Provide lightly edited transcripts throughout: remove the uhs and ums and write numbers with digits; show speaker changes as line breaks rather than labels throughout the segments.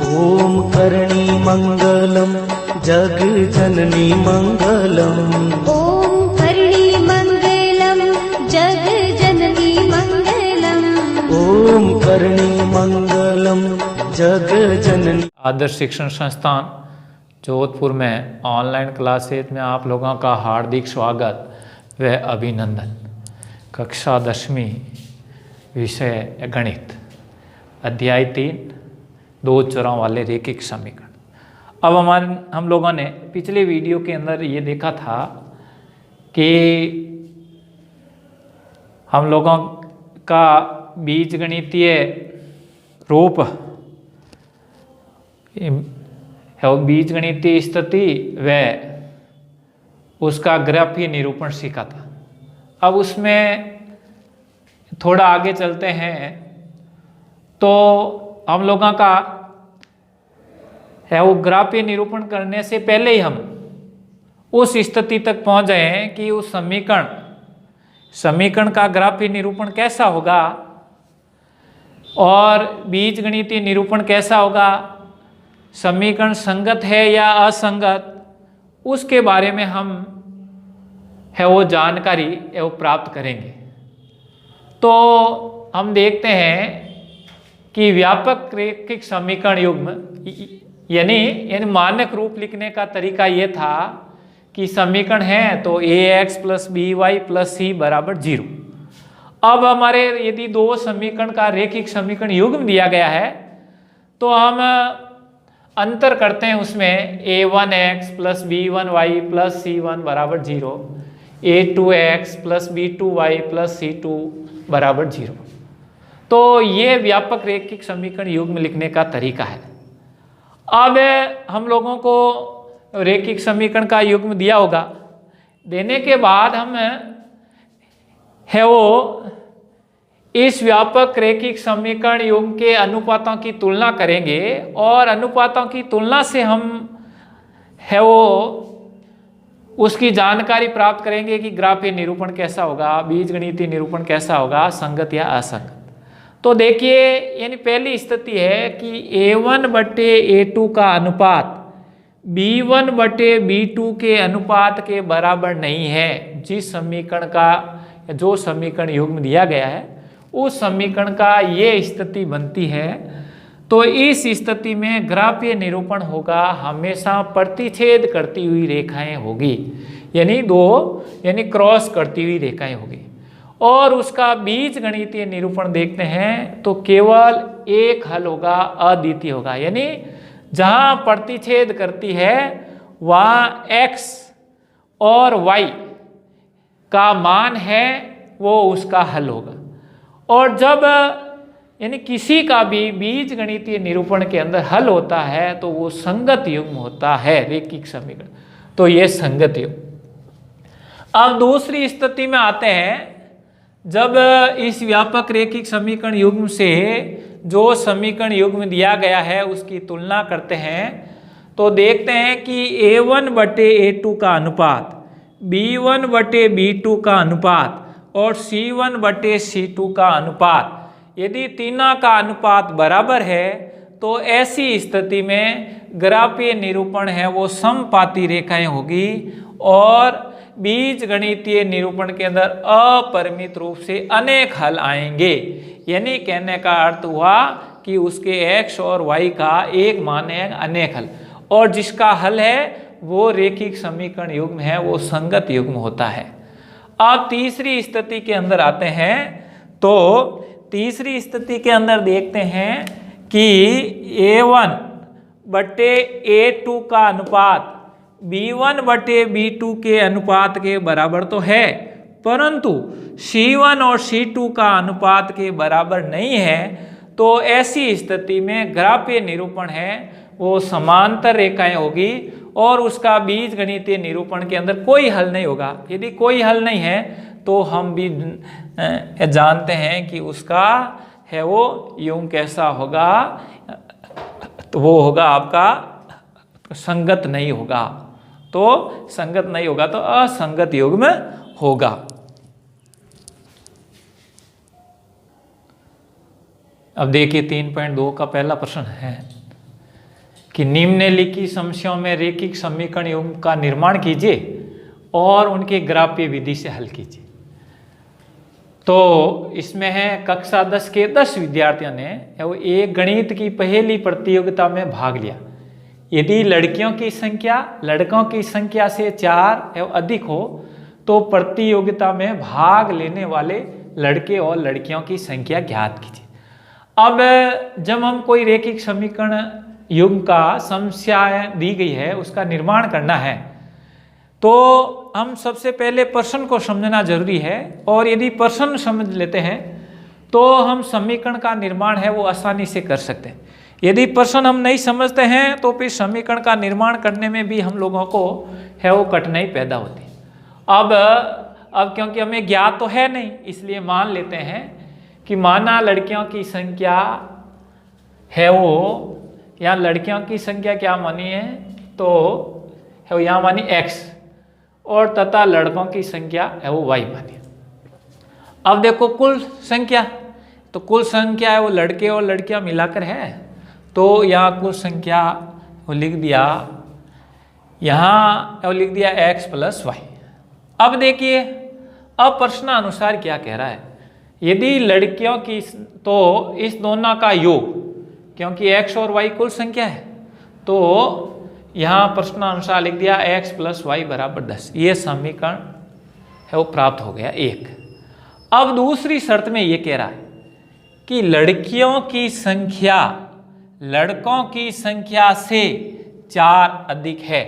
ओम करणी मंगलम जग जननी मंगलम।
ओम करणी मंगलम जग जननी मंगलम।
ओम करणी मंगलम जग जननी।
आदर्श शिक्षण संस्थान जोधपुर में ऑनलाइन क्लासेज में आप लोगों का हार्दिक स्वागत व अभिनंदन। कक्षा 10वीं विषय गणित, अध्याय 3, दो चरों वाले रैखिक समीकरण। अब हम लोगों ने पिछले वीडियो के अंदर ये देखा था कि हम लोगों का बीजगणितीय रूप है, बीजगणितीय स्थिति व उसका ग्राफीय निरूपण सीखा था। अब उसमें थोड़ा आगे चलते हैं तो हम लोगों का है वो ग्राफीय निरूपण करने से पहले ही हम उस स्थिति तक पहुंच गए हैं कि उस समीकरण का ग्राफीय निरूपण कैसा होगा और बीजगणितीय निरूपण कैसा होगा, समीकरण संगत है या असंगत, उसके बारे में हम है वो जानकारी है वो प्राप्त करेंगे। तो हम देखते हैं कि व्यापक रैखिक समीकरण युग्म यानी मानक रूप लिखने का तरीका ये था कि समीकरण है तो ax + by + c = 0। अब हमारे यदि दो समीकरण का रैखिक समीकरण युग्म दिया गया है तो हम अंतर करते हैं उसमें a1x + b1y + c1 = 0, a2x + b2y + c2 = 0। तो ये व्यापक रैखिक समीकरण युग्म लिखने का तरीका है। अब हम लोगों को रैखिक समीकरण का युग्म दिया होगा, देने के बाद हम है वो इस व्यापक रैखिक समीकरण युग्म के अनुपातों की तुलना करेंगे और अनुपातों की तुलना से हम है वो उसकी जानकारी प्राप्त करेंगे कि ग्राफीय निरूपण कैसा होगा, बीजगणितीय निरूपण कैसा होगा, संगत या असंगत। तो देखिए यानी पहली स्थिति है कि a1/a2 का अनुपात b1/b2 के अनुपात के बराबर नहीं है। जिस समीकरण का जो समीकरण युग्म दिया गया है उस समीकरण का ये स्थिति बनती है, तो इस स्थिति में ग्राफीय निरूपण होगा हमेशा प्रतिच्छेद करती हुई रेखाएं होगी, यानी क्रॉस करती हुई रेखाएं होगी। और उसका बीजगणितीय निरूपण देखते हैं तो केवल एक हल होगा, अद्वितीय होगा, यानी जहां प्रतिच्छेद करती है वहां x और y का मान है वो उसका हल होगा। और जब यानी किसी का भी बीजगणितीय निरूपण के अंदर हल होता है तो वो संगत युग्म होता है रैखिक समीकरण, तो ये संगत युग्म। अब दूसरी स्थिति में आते हैं, जब इस व्यापक रैखिक समीकरण युग्म से जो समीकरण युग्म दिया गया है उसकी तुलना करते हैं तो देखते हैं कि a1/a2 का अनुपात, b1/b2 का अनुपात और c1/c2 का अनुपात, यदि तीनों का अनुपात बराबर है तो ऐसी स्थिति में ग्राफीय निरूपण है वो समपाती रेखाएं होगी और बीजगणितीय निरूपण के अंदर अपरिमित रूप से अनेक हल आएंगे। यानी कहने का अर्थ हुआ कि उसके x और y का एक मान है अनेक हल, और जिसका हल है वो रैखिक समीकरण युग्म है, वो संगत युग्म होता है। अब तीसरी स्थिति के अंदर आते हैं तो तीसरी स्थिति के अंदर देखते हैं कि a1/a2 का अनुपात b1/b2 के अनुपात के बराबर तो है, परंतु c1 और c2 का अनुपात के बराबर नहीं है। तो ऐसी स्थिति में ग्राफीय निरूपण है वो समांतर रेखाएं होगी और उसका बीजगणितीय निरूपण के अंदर कोई हल नहीं होगा। यदि कोई हल नहीं है तो हम भी जानते हैं कि उसका है वो युग्म कैसा होगा, तो वो होगा आपका संगत नहीं होगा। तो संगत नहीं होगा तो असंगत युग्म होगा। अब देखिए 3.2 का पहला प्रश्न है, कि निम्नलिखित समस्याओं में रेखिक समीकरण युग्म का निर्माण कीजिए और उनके ग्राफीय विधि से हल कीजिए। तो इसमें है कक्षा 10 के 10 विद्यार्थियों ने वो एक गणित की पहेली प्रतियोगिता में भाग लिया। यदि लड़कियों की संख्या लड़कों की संख्या से 4 एवं अधिक हो तो प्रतियोगिता में भाग लेने वाले लड़के और लड़कियों की संख्या ज्ञात कीजिए। अब जब हम कोई रेखिक समीकरण युग्म का समस्या दी गई है उसका निर्माण करना है तो हम सबसे पहले प्रश्न को समझना जरूरी है, और यदि प्रश्न समझ लेते हैं तो हम समीकरण का निर्माण है वो आसानी से कर सकते हैं। यदि प्रश्न हम नहीं समझते हैं तो फिर समीकरण का निर्माण करने में भी हम लोगों को है वो कठिनाई पैदा होती है। अब क्योंकि हमें ज्ञात तो है नहीं, इसलिए मान लेते हैं कि माना लड़कियों की संख्या है वो, यहाँ लड़कियों की संख्या क्या मानी है तो है वो यहाँ मानी x, और तथा लड़कों की संख्या है वो y मानी। अब देखो कुल संख्या, तो कुल संख्या है वो लड़के और लड़कियां मिलाकर है, तो यहाँ कुल संख्या वो लिख दिया, यहाँ वो लिख दिया x + y। अब देखिए अब प्रश्नानुसार क्या कह रहा है, यदि लड़कियों की तो इस दोनों का योग, क्योंकि x और y कुल संख्या है, तो यहाँ प्रश्नानुसार लिख दिया x + y = 10। ये समीकरण है वो प्राप्त हो गया एक। अब दूसरी शर्त में ये कह रहा है कि लड़कियों की संख्या लड़कों की संख्या से 4 अधिक है,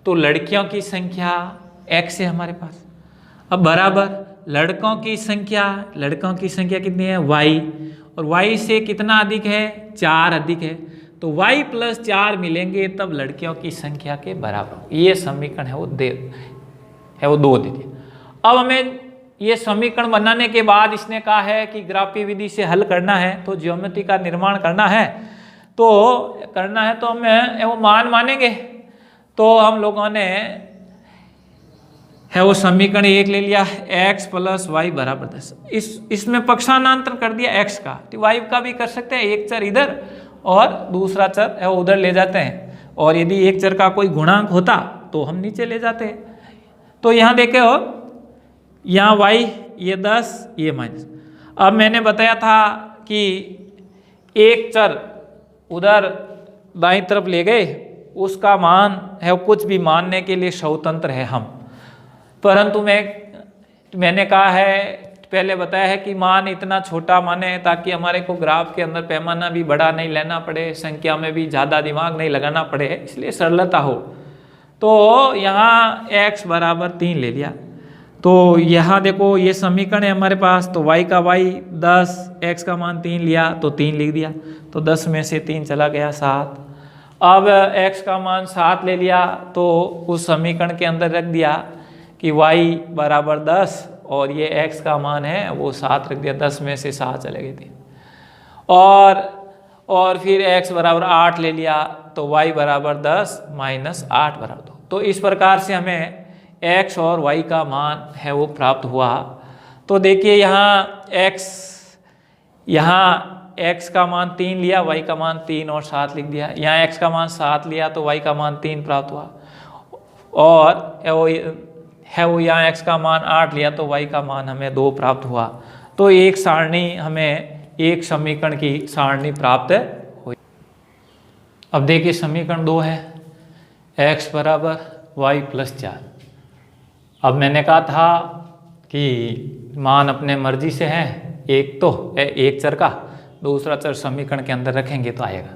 तो लड़कियों की संख्या x है हमारे पास। अब बराबर लड़कों की संख्या कितनी है y, और y से कितना अधिक है 4 अधिक है, तो y + 4 मिलेंगे तब लड़कियों की संख्या के बराबर। ये समीकरण है वो 2 दे दिया। अब हमें ये समीकरण बनाने के बाद इसने कहा है कि ग्राफीय विधि से हल करना है, तो ज्योमेट्री का निर्माण करना है तो हमें वो मान मानेंगे। तो हम लोगों ने है वो समीकरण 1 ले लिया x + y = 10। इसमें पक्षांतर कर दिया x का, तो y का भी कर सकते हैं, एक चर इधर और दूसरा चर है उधर ले जाते हैं, और यदि एक चर का कोई गुणांक होता तो हम नीचे ले जाते हैं। तो यहाँ देखे हो, यहाँ y ये 10 ये माइनस। अब मैंने बताया था कि एक चर उधर दाईं तरफ ले गए, उसका मान है कुछ भी मानने के लिए स्वतंत्र है हम, परंतु मैंने कहा है पहले बताया है कि मान इतना छोटा माने ताकि हमारे को ग्राफ के अंदर पैमाना भी बड़ा नहीं लेना पड़े, संख्या में भी ज़्यादा दिमाग नहीं लगाना पड़े, इसलिए सरलता हो। तो यहाँ x = 3 ले लिया, तो यहाँ देखो ये समीकरण है हमारे पास, तो y का y 10, x का मान 3 लिया तो 3 लिख दिया, तो 10 में से 3 चला गया 7। अब x का मान 7 ले लिया तो उस समीकरण के अंदर रख दिया कि y = 10 और ये x का मान है वो 7 रख दिया, 10 में से 7 चले गए थे। और फिर x = 8 ले लिया तो y = 10 - 8 = 2। तो इस प्रकार से हमें x और y का मान है वो प्राप्त हुआ। तो देखिए यहाँ x का मान 3 लिया, y का मान 3 और 7 लिख दिया। यहाँ x का मान 7 लिया तो y का मान 3 प्राप्त हुआ, और है वो यहाँ x का मान 8 लिया तो y का मान हमें 2 प्राप्त हुआ। तो एक सारणी हमें एक समीकरण की सारणी प्राप्त हुई। अब देखिए समीकरण 2 है x = y + 4। अब मैंने कहा था कि मान अपने मर्जी से है, एक तो एक चर का, दूसरा चर समीकरण के अंदर रखेंगे तो आएगा।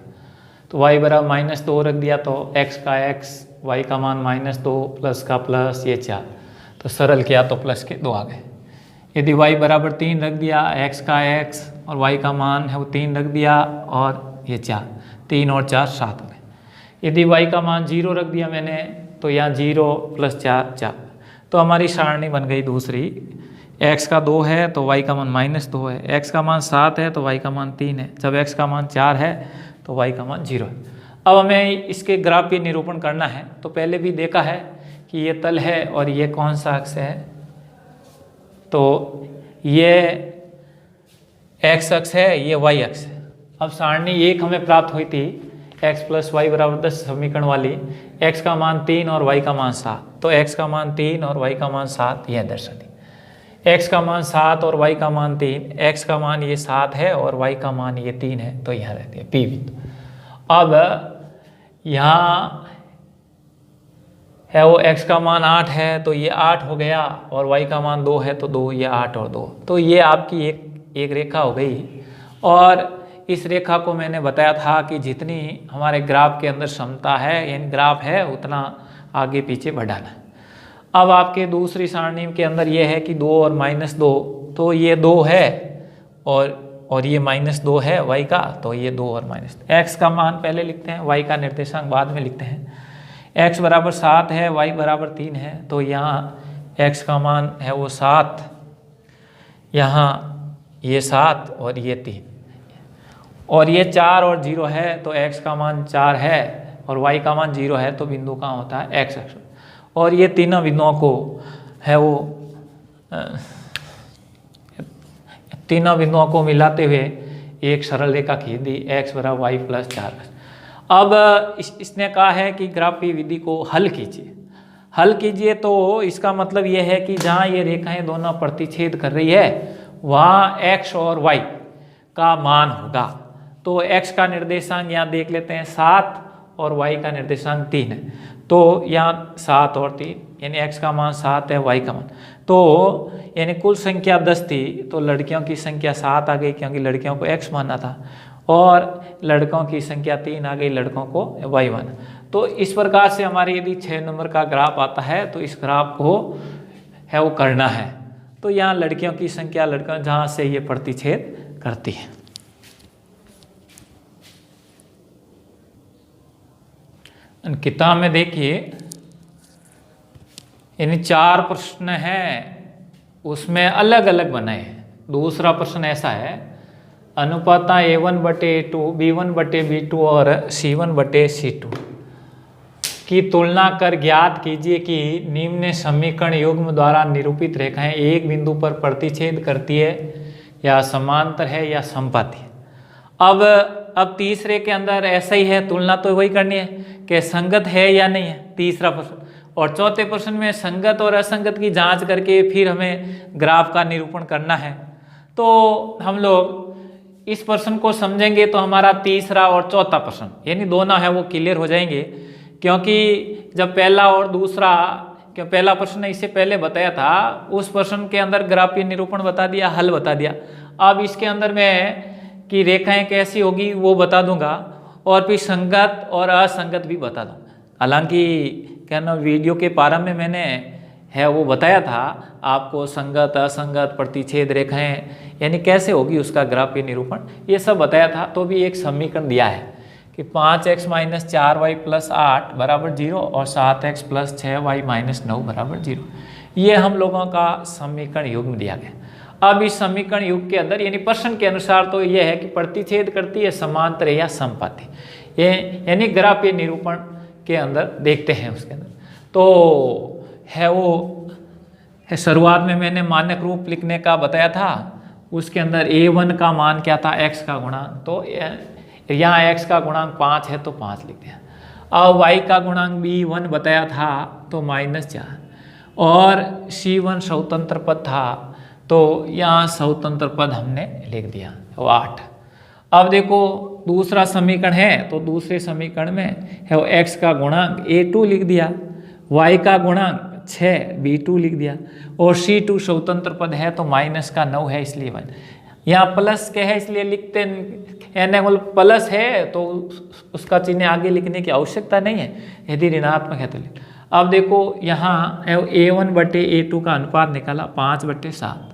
तो y = -2 रख दिया तो x का x, y का मान -2 प्लस का प्लस ये 4, तो सरल किया तो प्लस के 2 आ गए। यदि y = 3 रख दिया, x का x और y का मान है वो 3 रख दिया और ये 4, 3 और 4 7 में। यदि y का मान 0 रख दिया मैंने तो यहाँ 0 + 4 4, तो हमारी सारणी बन गई दूसरी। x का 2 है तो y का मान -2 है, x का मान 7 है तो y का मान 3 है, जब x का मान 4 है तो y का मान 0 है। अब हमें इसके ग्राफीय निरूपण करना है। तो पहले भी देखा है कि ये तल है और ये कौन सा अक्ष है, तो ये x अक्ष है, ये y अक्ष है। अब सारणी 1 हमें प्राप्त हुई थी, x प्लस वाई बराबर 10 समीकरण वाली x का मान 3 और y का मान 7, तो x का मान 3 और y का मान 7 यह दर्शा दी। x का मान 7 और y का मान 3, x का मान ये 7 है और y का मान ये 3 है, तो यहाँ रहती है P बिंदु। अब यहाँ है वो x का मान 8 है तो ये 8 हो गया, और y का मान 2 है तो 2, ये 8 और 2, तो ये आपकी एक रेखा हो गई। और इस रेखा को मैंने बताया था कि जितनी हमारे ग्राफ के अंदर क्षमता है यानी ग्राफ है उतना आगे पीछे बढ़ाना है। अब आपके दूसरी सारणी के अंदर ये है कि 2 और -2, तो ये 2 है और ये -2 है y का, तो ये 2 और x का मान पहले लिखते हैं, y का निर्देशांक बाद में लिखते हैं। x बराबर 7 है, y बराबर 3 है, तो यहाँ x का मान है वो 7, यहाँ ये 7 और ये 3, और ये 4 और 0 है तो x का मान 4 है और y का मान 0 है, तो बिंदु कहाँ होता है x अक्ष। और ये तीनों बिंदुओं को है वो तीनों बिंदुओं को मिलाते हुए एक सरल रेखा खींच दी, x बराबर y प्लस 4। अब इसने कहा है कि ग्राफीय विधि को हल कीजिए, तो इसका मतलब ये है कि जहाँ ये रेखाएं दोनों प्रतिच्छेद कर रही है वहाँ x और y का मान होगा। तो x का निर्देशांक यहाँ देख लेते हैं 7 और y का निर्देशांक 3 है, तो यहाँ 7 और 3 यानी x का मान 7 है, y का मान, तो यानी कुल संख्या 10 थी, तो लड़कियों की संख्या 7 आ गई क्योंकि लड़कियों को x माना था, और लड़कों की संख्या 3 आ गई, लड़कों को y माना। तो इस प्रकार से हमारे यदि 6 नंबर का ग्राफ आता है तो इस ग्राफ को है वो करना है। तो यहाँ लड़कियों की संख्या लड़कियों जहाँ से ये प्रतिच्छेद करती है। किताब में देखिए यानी 4 प्रश्न हैं, उसमें अलग अलग बनाए हैं। दूसरा प्रश्न ऐसा है, अनुपात A1/A2, B1/B2 और C1/C2 की तुलना कर ज्ञात कीजिए कि निम्न समीकरण युग्म द्वारा निरूपित रेखाएं एक बिंदु पर प्रतिच्छेद करती है या समांतर है या समपाती है। अब तीसरे के अंदर ऐसा ही है, तुलना तो वही करनी है कि संगत है या नहीं है, तीसरा प्रश्न। और चौथे प्रश्न में संगत और असंगत की जांच करके फिर हमें ग्राफ का निरूपण करना है। तो हम लोग इस प्रश्न को समझेंगे तो हमारा तीसरा और चौथा प्रश्न यानी दोनों है वो क्लियर हो जाएंगे, क्योंकि जब पहला और दूसरा, क्यों पहला प्रश्न इससे पहले बताया था, उस प्रश्न के अंदर ग्राफीय निरूपण बता दिया, हल बता दिया। अब इसके अंदर मैं कि रेखाएं कैसी होगी वो बता दूंगा, और फिर संगत और असंगत भी बता दूंगा। हालांकि क्या ना वीडियो के प्रारंभ में मैंने है वो बताया था आपको संगत असंगत प्रतिच्छेद रेखाएं यानी कैसे होगी उसका ग्राफीय निरूपण, ये सब बताया था। तो भी एक समीकरण दिया है कि 5x - 4y + 8 = 0 और 7x + 6y - 9 = 0। ये हम लोगों का समीकरण युग्म दिया गया। अब इस समीकरण युग के अंदर यानी प्रश्न के अनुसार तो यह है कि प्रतिच्छेद करती है, समांतर है या समपाती, ये यानी ग्राफीय निरूपण के अंदर देखते हैं। उसके अंदर तो है वो शुरुआत में मैंने मानक रूप लिखने का बताया था, उसके अंदर A1 का मान क्या था, x का गुणांक, तो यहाँ x का गुणांक 5 है तो 5 लिख दिया। अब y का गुणांक B1 बताया था तो -4, और C1 स्वतंत्र पद था तो यहाँ स्वतंत्र पद हमने लिख दिया वो 8। अब देखो दूसरा समीकरण है तो दूसरे समीकरण में है वो x का गुणांक A2 लिख दिया, y का गुणांक 6 B2 लिख दिया, और C2 स्वतंत्र पद है तो -9 है इसलिए 1। यहाँ प्लस क्या है इसलिए लिखते यानी प्लस है तो उसका चिन्ह आगे लिखने की आवश्यकता नहीं है, यदि ऋणात्मक है तो लिख। अब देखो यहाँ A1/A2 का अनुपात निकाला 5/7,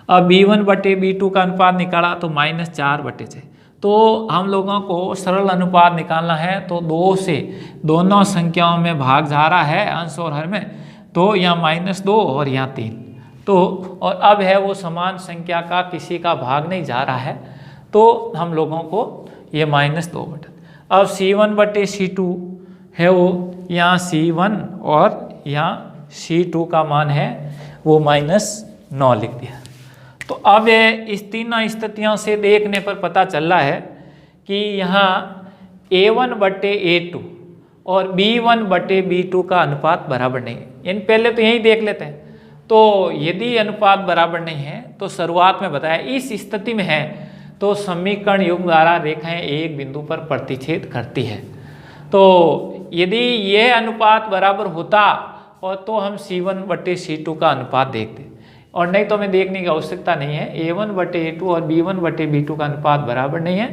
अब B1/B2 का अनुपात निकाला तो -4/6। तो हम लोगों को सरल अनुपात निकालना है तो 2 से दोनों संख्याओं में भाग जा रहा है अंश और हर में, तो यहाँ -2 और यहाँ 3, तो और अब है वो समान संख्या का किसी का भाग नहीं जा रहा है, तो हम लोगों को ये -2/। अब C1/C2 है वो यहाँ C1 और यहाँ C2 का मान है वो -9 लिख दिया। तो अब इस तीनों स्थितियों से देखने पर पता चल रहा है कि यहाँ A1/A2 और B1/B2 का अनुपात बराबर नहीं है। यानी पहले तो यही देख लेते हैं। तो यदि अनुपात बराबर नहीं है तो शुरुआत में बताया इस स्थिति में है तो समीकरण युग्म द्वारा रेखाएं एक बिंदु पर प्रतिच्छेद करती है। तो यदि यह अनुपात बराबर होता और तो हम C1/C2 का अनुपात देखते, और नहीं तो हमें देखने की आवश्यकता नहीं है। A1/A2 और B1/B2 का अनुपात बराबर नहीं है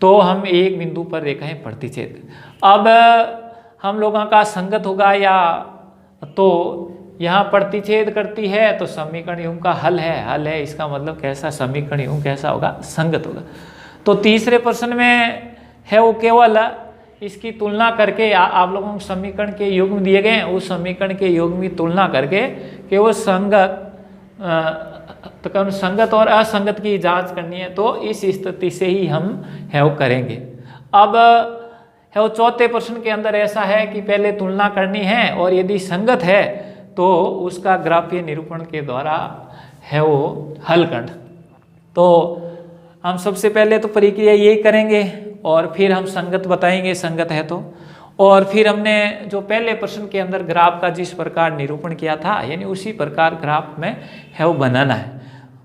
तो हम एक बिंदु पर रेखाएं प्रतिच्छेद। अब हम लोगों का संगत होगा या तो यहाँ प्रतिच्छेद करती है तो समीकरण युग्म का हल है इसका मतलब कैसा समीकरण युग्म कैसा होगा, संगत होगा। तो तीसरे प्रश्न में है वो केवल इसकी तुलना करके आप लोगों को समीकरण के युग्म दिए गए हैं, उस समीकरण के युग्म की तुलना करके केवल संगत और असंगत की जांच करनी है। तो इस स्थिति से ही हम है वो करेंगे। अब है वो चौथे प्रश्न के अंदर ऐसा है कि पहले तुलना करनी है और यदि संगत है तो उसका ग्राफीय निरूपण के द्वारा है वो हल करना। तो हम सबसे पहले तो प्रक्रिया यही करेंगे और फिर हम संगत बताएंगे संगत है तो, और फिर हमने जो पहले प्रश्न के अंदर ग्राफ का जिस प्रकार निरूपण किया था यानी उसी प्रकार ग्राफ में है वो बनाना है।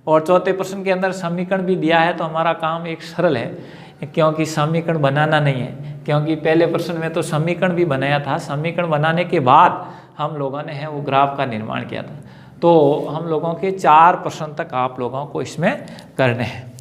और चौथे प्रश्न के अंदर समीकरण भी दिया है तो हमारा काम एक सरल है, क्योंकि समीकरण बनाना नहीं है, क्योंकि पहले प्रश्न में तो समीकरण भी बनाया था। समीकरण बनाने के बाद हम लोगों ने है वो ग्राफ का निर्माण किया था। तो हम लोगों के 4 प्रश्न तक आप लोगों को इसमें करने हैं।